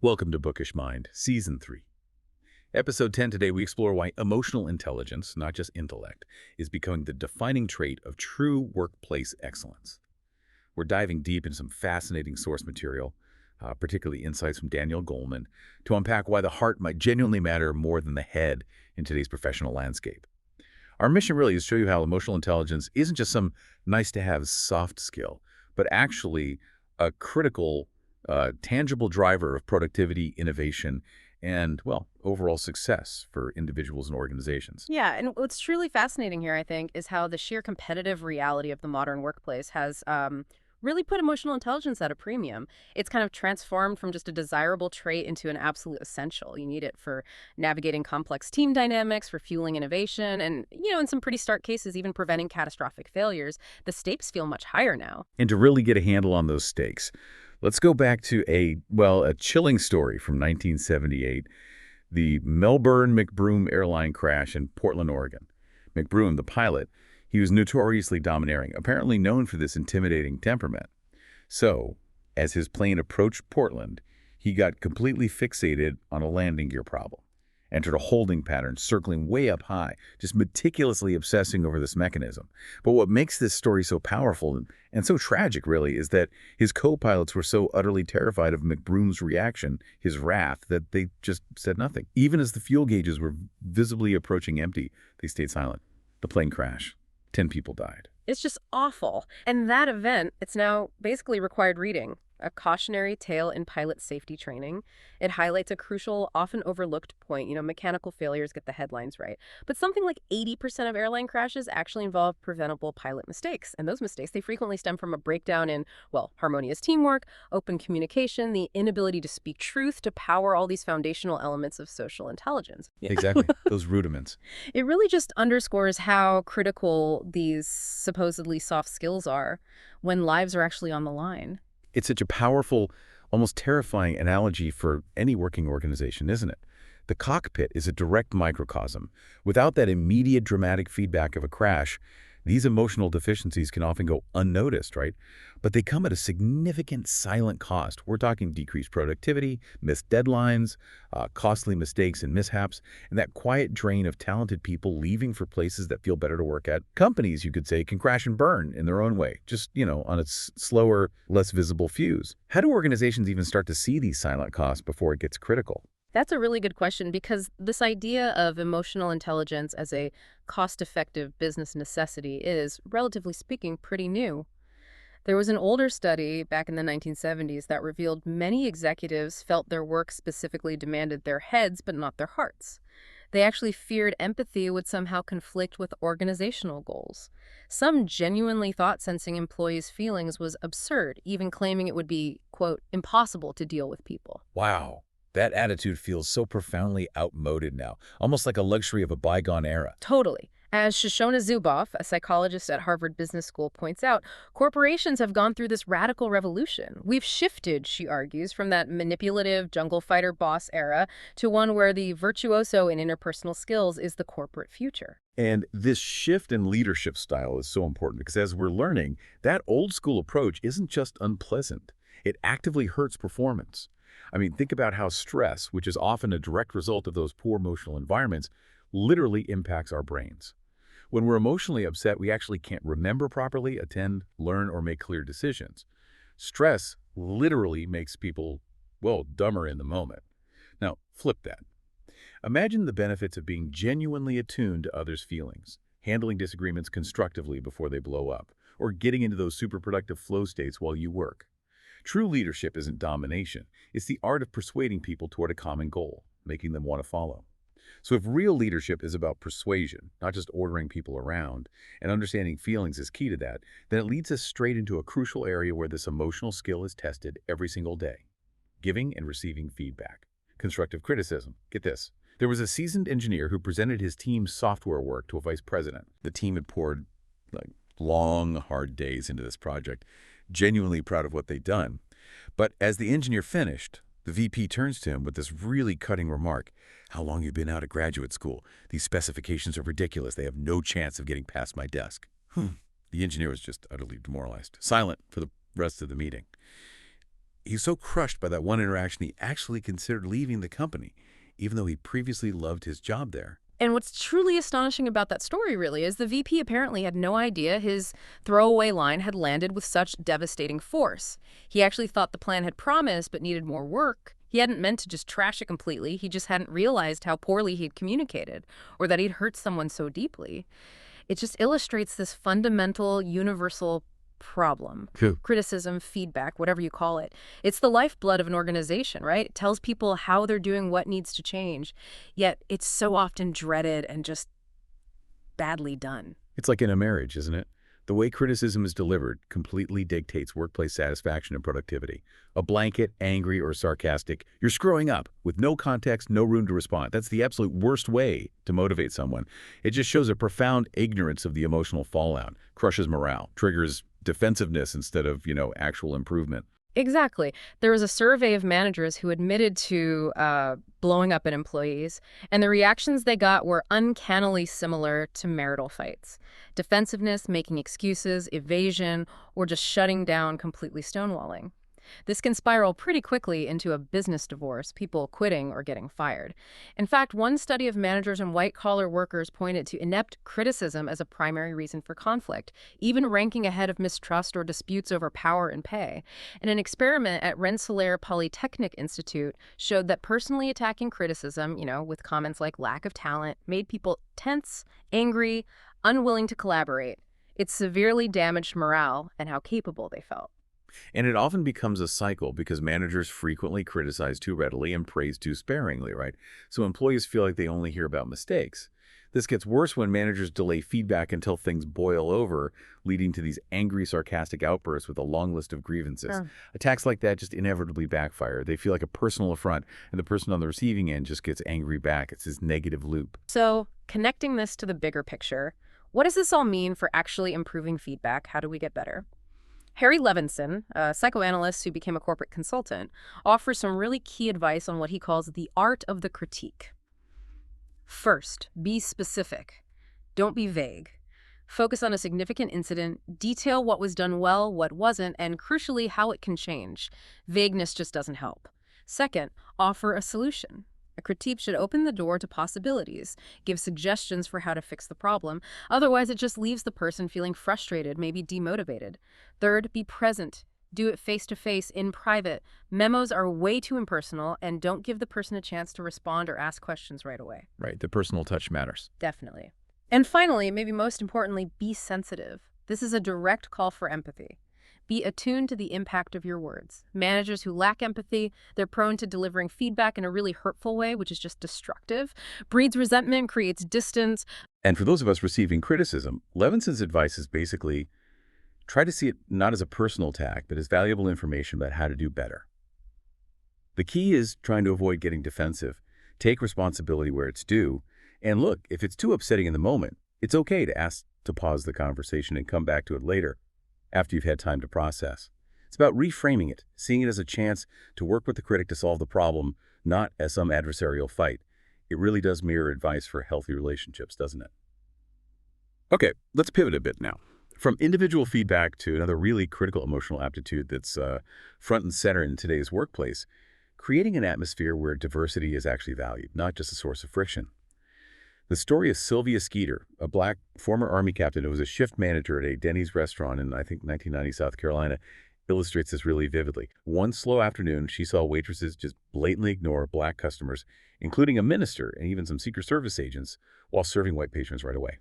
Welcome to Bookish Mind, Season 3. Episode 10 today, we explore why emotional intelligence, not just intellect, is becoming the defining trait of true workplace excellence. We're diving deep into some fascinating source material, particularly insights from Daniel Goleman, to unpack why the heart might genuinely matter more than the head in today's professional landscape. Our mission really is to show you how emotional intelligence isn't just some nice-to-have soft skill, but actually a critical tangible driver of productivity, innovation, and, well, overall success for individuals and organizations. Yeah, and what's truly fascinating here, I think, is how the sheer competitive reality of the modern workplace has really put emotional intelligence at a premium. It's kind of transformed from just a desirable trait into an absolute essential. You need it for navigating complex team dynamics, for fueling innovation, and, in some pretty stark cases, even preventing catastrophic failures. The stakes feel much higher now. And to really get a handle on those stakes, let's go back to a chilling story from 1978, the Melbourne-McBroom airline crash in Portland, Oregon. McBroom, the pilot, he was notoriously domineering, apparently known for this intimidating temperament. So, as his plane approached Portland, he got completely fixated on a landing gear problem, entered a holding pattern, circling way up high, just meticulously obsessing over this mechanism. But what makes this story so powerful and so tragic, really, is that his co-pilots were so utterly terrified of McBroom's reaction, his wrath, that they just said nothing. Even as the fuel gauges were visibly approaching empty, they stayed silent. The plane crashed. 10 people died. It's just awful. And that event, it's now basically required reading. A cautionary tale in pilot safety training. It highlights a crucial, often overlooked point. Mechanical failures get the headlines right. But something like 80% of airline crashes actually involve preventable pilot mistakes. And those mistakes, they frequently stem from a breakdown in, well, harmonious teamwork, open communication, the inability to speak truth to power all these foundational elements of social intelligence. Yeah. Exactly. Those rudiments. It really just underscores how critical these supposedly soft skills are when lives are actually on the line. It's such a powerful, almost terrifying analogy for any working organization, isn't it? The cockpit is a direct microcosm. Without that immediate dramatic feedback of a crash, these emotional deficiencies can often go unnoticed, right? But they come at a significant silent cost. We're talking decreased productivity, missed deadlines, costly mistakes and mishaps, and that quiet drain of talented people leaving for places that feel better to work at. Companies, you could say, can crash and burn in their own way, just, on a slower, less visible fuse. How do organizations even start to see these silent costs before it gets critical? That's a really good question because this idea of emotional intelligence as a cost-effective business necessity is, relatively speaking, pretty new. There was an older study back in the 1970s that revealed many executives felt their work specifically demanded their heads but not their hearts. They actually feared empathy would somehow conflict with organizational goals. Some genuinely thought sensing employees' feelings was absurd, even claiming it would be, quote, impossible to deal with people. Wow. That attitude feels so profoundly outmoded now, almost like a luxury of a bygone era. Totally. As Shoshona Zuboff, a psychologist at Harvard Business School, points out, corporations have gone through this radical revolution. We've shifted, she argues, from that manipulative jungle fighter boss era to one where the virtuoso in interpersonal skills is the corporate future. And this shift in leadership style is so important because as we're learning, that old school approach isn't just unpleasant. It actively hurts performance. Think about how stress, which is often a direct result of those poor emotional environments, literally impacts our brains. When we're emotionally upset, we actually can't remember properly, attend, learn, or make clear decisions. Stress literally makes people, well, dumber in the moment. Now, flip that. Imagine the benefits of being genuinely attuned to others' feelings, handling disagreements constructively before they blow up, or getting into those super productive flow states while you work. True leadership isn't domination. It's the art of persuading people toward a common goal, making them want to follow. So if real leadership is about persuasion, not just ordering people around, and understanding feelings is key to that, then it leads us straight into a crucial area where this emotional skill is tested every single day. Giving and receiving feedback. Constructive criticism. Get this. There was a seasoned engineer who presented his team's software work to a vice president. The team had poured long, hard days into this project, genuinely proud of what they'd done. But as the engineer finished, the VP turns to him with this really cutting remark. How long you been out of graduate school? These specifications are ridiculous. They have no chance of getting past my desk. The engineer was just utterly demoralized, silent for the rest of the meeting. He's so crushed by that one interaction, he actually considered leaving the company, even though he previously loved his job there. And what's truly astonishing about that story, really, is the VP apparently had no idea his throwaway line had landed with such devastating force. He actually thought the plan had promised but needed more work. He hadn't meant to just trash it completely. He just hadn't realized how poorly he'd communicated or that he'd hurt someone so deeply. It just illustrates this fundamental, universal problem. Cool. Criticism, feedback, whatever you call it. It's the lifeblood of an organization, right? It tells people how they're doing, what needs to change. Yet it's so often dreaded and just badly done. It's like in a marriage, isn't it? The way criticism is delivered completely dictates workplace satisfaction and productivity. A blanket, angry, or sarcastic, "You're screwing up," with no context, no room to respond. That's the absolute worst way to motivate someone. It just shows a profound ignorance of the emotional fallout, crushes morale, triggers defensiveness instead of, actual improvement. Exactly. There was a survey of managers who admitted to blowing up at employees, and the reactions they got were uncannily similar to marital fights. Defensiveness, making excuses, evasion, or just shutting down, completely stonewalling. This can spiral pretty quickly into a business divorce, people quitting or getting fired. In fact, one study of managers and white-collar workers pointed to inept criticism as a primary reason for conflict, even ranking ahead of mistrust or disputes over power and pay. And an experiment at Rensselaer Polytechnic Institute showed that personally attacking criticism, with comments like lack of talent, made people tense, angry, unwilling to collaborate. It severely damaged morale and how capable they felt. And it often becomes a cycle because managers frequently criticize too readily and praise too sparingly, right? So employees feel like they only hear about mistakes. This gets worse when managers delay feedback until things boil over, leading to these angry, sarcastic outbursts with a long list of grievances. Sure. Attacks like that just inevitably backfire. They feel like a personal affront, and the person on the receiving end just gets angry back. It's this negative loop. So, connecting this to the bigger picture, what does this all mean for actually improving feedback? How do we get better? Harry Levinson, a psychoanalyst who became a corporate consultant, offers some really key advice on what he calls the art of the critique. First, be specific. Don't be vague. Focus on a significant incident, detail what was done well, what wasn't, and crucially, how it can change. Vagueness just doesn't help. Second, offer a solution. A critique should open the door to possibilities, give suggestions for how to fix the problem. Otherwise, it just leaves the person feeling frustrated, maybe demotivated. Third, be present. Do it face-to-face, in private. Memos are way too impersonal, and don't give the person a chance to respond or ask questions right away. Right, the personal touch matters. Definitely. And finally, maybe most importantly, be sensitive. This is a direct call for empathy. Be attuned to the impact of your words. Managers who lack empathy, they're prone to delivering feedback in a really hurtful way, which is just destructive, breeds resentment, creates distance. And for those of us receiving criticism, Levinson's advice is basically try to see it not as a personal attack, but as valuable information about how to do better. The key is trying to avoid getting defensive, take responsibility where it's due, and look, if it's too upsetting in the moment, it's okay to ask to pause the conversation and come back to it later, after you've had time to process. It's about reframing it, seeing it as a chance to work with the critic to solve the problem, not as some adversarial fight. It really does mirror advice for healthy relationships, doesn't it? Okay, let's pivot a bit now. From individual feedback to another really critical emotional aptitude that's front and center in today's workplace, creating an atmosphere where diversity is actually valued, not just a source of friction. The story of Sylvia Skeeter, a Black former Army captain who was a shift manager at a Denny's restaurant in, I think, 1990 South Carolina, illustrates this really vividly. One slow afternoon, she saw waitresses just blatantly ignore Black customers, including a minister and even some Secret Service agents, while serving white patrons right away.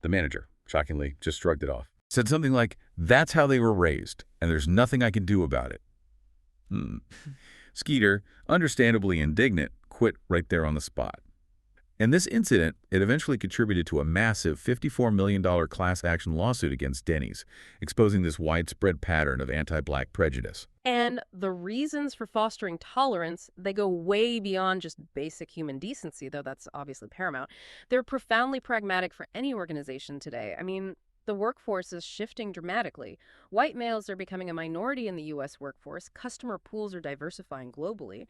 The manager, shockingly, just shrugged it off. Said something like, "That's how they were raised, and there's nothing I can do about it." Skeeter, understandably indignant, quit right there on the spot. And this incident, it eventually contributed to a massive $54 million class action lawsuit against Denny's, exposing this widespread pattern of anti-Black prejudice. And the reasons for fostering tolerance, they go way beyond just basic human decency, though that's obviously paramount. They're profoundly pragmatic for any organization today. I mean, the workforce is shifting dramatically. White males are becoming a minority in the U.S. workforce. Customer pools are diversifying globally.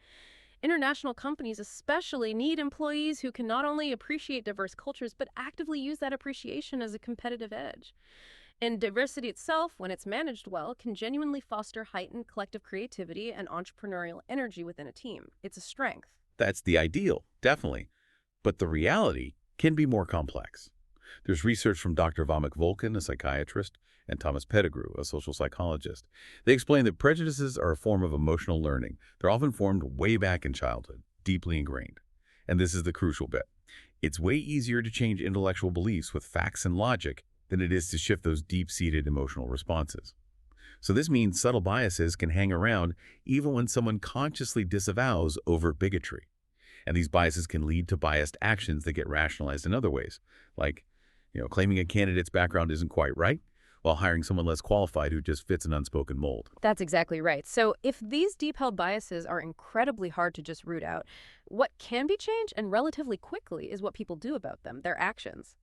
International companies especially need employees who can not only appreciate diverse cultures, but actively use that appreciation as a competitive edge. And diversity itself, when it's managed well, can genuinely foster heightened collective creativity and entrepreneurial energy within a team. It's a strength. That's the ideal, definitely. But the reality can be more complex. There's research from Dr. Vomik Volkan, a psychiatrist, and Thomas Pettigrew, a social psychologist. They explain that prejudices are a form of emotional learning. They're often formed way back in childhood, deeply ingrained. And this is the crucial bit. It's way easier to change intellectual beliefs with facts and logic than it is to shift those deep-seated emotional responses. So this means subtle biases can hang around even when someone consciously disavows overt bigotry. And these biases can lead to biased actions that get rationalized in other ways, like, claiming a candidate's background isn't quite right, while hiring someone less qualified who just fits an unspoken mold. That's exactly right. So if these deep-held biases are incredibly hard to just root out, what can be changed and relatively quickly is what people do about them, their actions.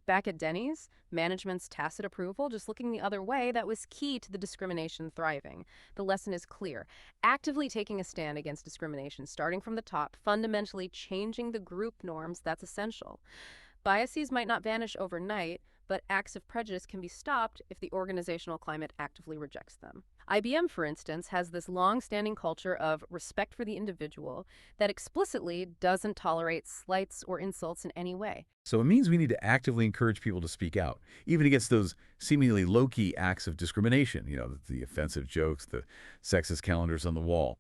Back at Denny's, management's tacit approval, just looking the other way, that was key to the discrimination thriving. The lesson is clear. Actively taking a stand against discrimination, starting from the top, fundamentally changing the group norms, that's essential. Biases might not vanish overnight, but acts of prejudice can be stopped if the organizational climate actively rejects them. IBM, for instance, has this long-standing culture of respect for the individual that explicitly doesn't tolerate slights or insults in any way. So it means we need to actively encourage people to speak out, even against those seemingly low-key acts of discrimination, the offensive jokes, the sexist calendars on the wall.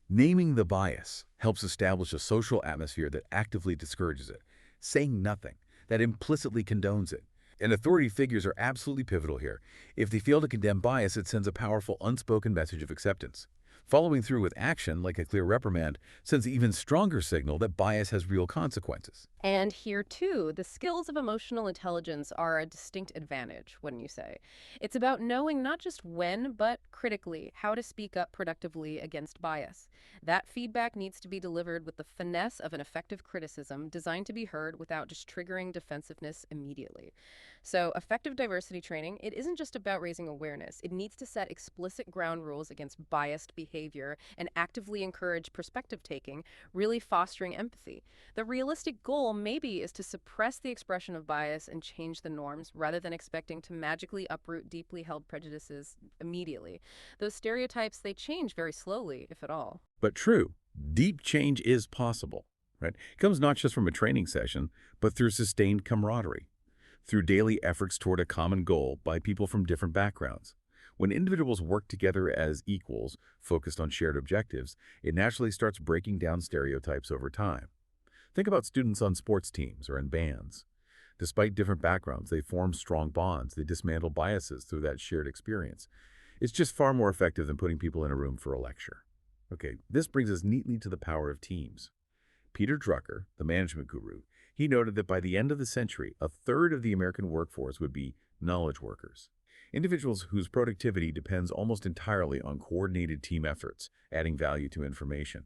Naming the bias helps establish a social atmosphere that actively discourages it. Saying nothing, that implicitly condones it. And authority figures are absolutely pivotal here. If they fail to condemn bias, it sends a powerful, unspoken message of acceptance. Following through with action, like a clear reprimand, sends an even stronger signal that bias has real consequences. And here, too, the skills of emotional intelligence are a distinct advantage, wouldn't you say? It's about knowing not just when, but critically, how to speak up productively against bias. That feedback needs to be delivered with the finesse of an effective criticism designed to be heard without just triggering defensiveness immediately. So, effective diversity training, it isn't just about raising awareness. It needs to set explicit ground rules against biased behavior and actively encourage perspective taking, really fostering empathy. The realistic goal maybe is to suppress the expression of bias and change the norms rather than expecting to magically uproot deeply held prejudices immediately. Those stereotypes, they change very slowly, if at all. But true, deep change is possible, right? It comes not just from a training session, but through sustained camaraderie, through daily efforts toward a common goal by people from different backgrounds. When individuals work together as equals, focused on shared objectives, it naturally starts breaking down stereotypes over time. Think about students on sports teams or in bands. Despite different backgrounds, they form strong bonds. They dismantle biases through that shared experience. It's just far more effective than putting people in a room for a lecture. Okay, this brings us neatly to the power of teams. Peter Drucker, the management guru, he noted that by the end of the century, a third of the American workforce would be knowledge workers. Individuals whose productivity depends almost entirely on coordinated team efforts, adding value to information.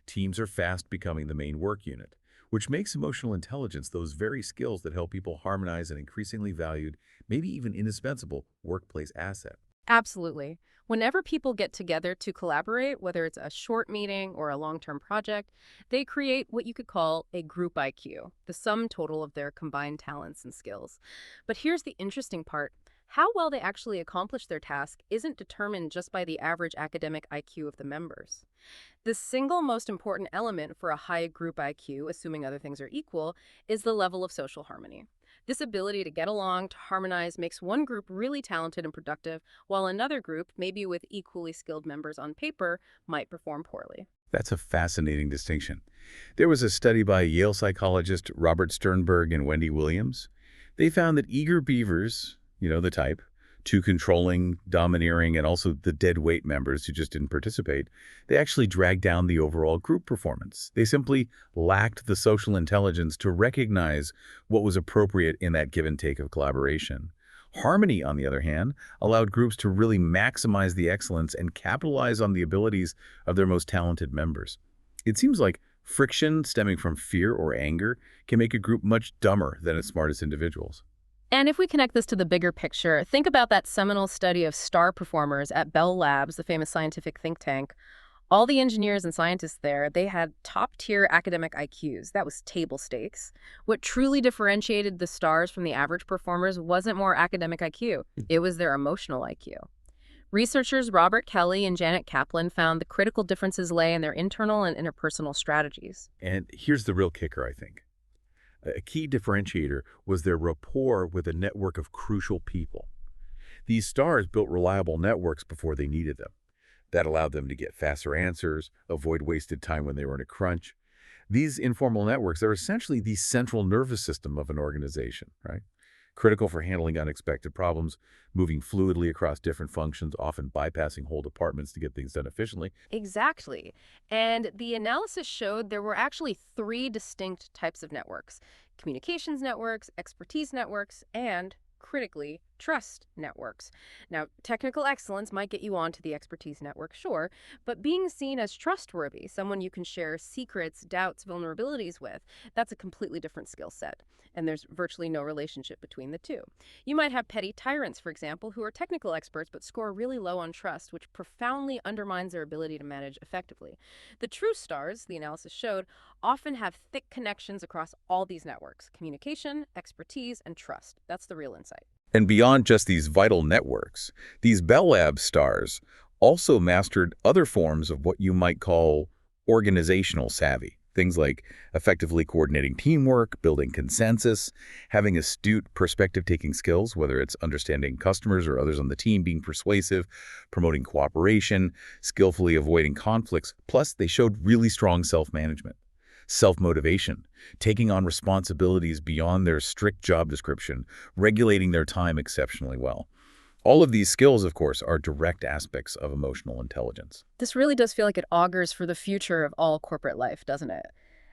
Teams are fast becoming the main work unit, which makes emotional intelligence those very skills that help people harmonize an increasingly valued, maybe even indispensable, workplace asset. Absolutely. Whenever people get together to collaborate, whether it's a short meeting or a long-term project, they create what you could call a group IQ, the sum total of their combined talents and skills. But here's the interesting part. How well they actually accomplish their task isn't determined just by the average academic IQ of the members. The single most important element for a high group IQ, assuming other things are equal, is the level of social harmony. This ability to get along, to harmonize, makes one group really talented and productive, while another group, maybe with equally skilled members on paper, might perform poorly. That's a fascinating distinction. There was a study by Yale psychologist Robert Sternberg and Wendy Williams. They found that eager beavers, the type, too controlling, domineering, and also the dead weight members who just didn't participate, they actually dragged down the overall group performance. They simply lacked the social intelligence to recognize what was appropriate in that give and take of collaboration. Harmony, on the other hand, allowed groups to really maximize the excellence and capitalize on the abilities of their most talented members. It seems like friction stemming from fear or anger can make a group much dumber than its smartest individuals. And if we connect this to the bigger picture, think about that seminal study of star performers at Bell Labs, the famous scientific think tank. All the engineers and scientists there, they had top-tier academic IQs. That was table stakes. What truly differentiated the stars from the average performers wasn't more academic IQ. It was their emotional IQ. Researchers Robert Kelly and Janet Kaplan found the critical differences lay in their internal and interpersonal strategies. And here's the real kicker, I think. A key differentiator was their rapport with a network of crucial people. These stars built reliable networks before they needed them. That allowed them to get faster answers, avoid wasted time when they were in a crunch. These informal networks are essentially the central nervous system of an organization, right? Critical for handling unexpected problems, moving fluidly across different functions, often bypassing whole departments to get things done efficiently. Exactly. And the analysis showed there were actually three distinct types of networks: communications networks, expertise networks, and, critically, trust networks. Now, technical excellence might get you onto the expertise network, sure, but being seen as trustworthy, someone you can share secrets, doubts, vulnerabilities with, that's a completely different skill set. And there's virtually no relationship between the two. You might have petty tyrants, for example, who are technical experts but score really low on trust, which profoundly undermines their ability to manage effectively. The true stars, the analysis showed, often have thick connections across all these networks: communication, expertise, and trust. That's the real insight. And beyond just these vital networks, these Bell Lab stars also mastered other forms of what you might call organizational savvy. Things like effectively coordinating teamwork, building consensus, having astute perspective-taking skills, whether it's understanding customers or others on the team, being persuasive, promoting cooperation, skillfully avoiding conflicts. Plus, they showed really strong self-management, self-motivation, taking on responsibilities beyond their strict job description, regulating their time exceptionally well. All of these skills, of course, are direct aspects of emotional intelligence. This really does feel like it augurs for the future of all corporate life, doesn't it?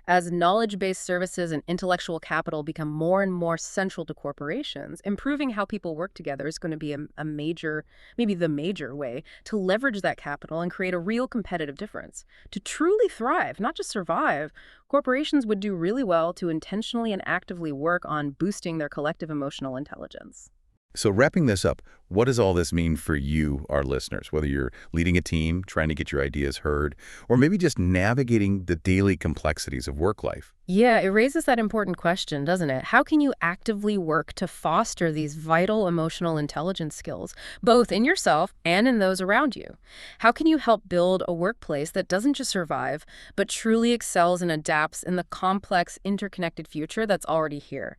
As knowledge-based services and intellectual capital become more and more central to corporations, improving how people work together is going to be a major, maybe the major way to leverage that capital and create a real competitive difference. To truly thrive, not just survive, corporations would do really well to intentionally and actively work on boosting their collective emotional intelligence. So wrapping this up, what does all this mean for you, our listeners, whether you're leading a team, trying to get your ideas heard, or maybe just navigating the daily complexities of work life? Yeah, it raises that important question, doesn't it? How can you actively work to foster these vital emotional intelligence skills, both in yourself and in those around you? How can you help build a workplace that doesn't just survive, but truly excels and adapts in the complex, interconnected future that's already here?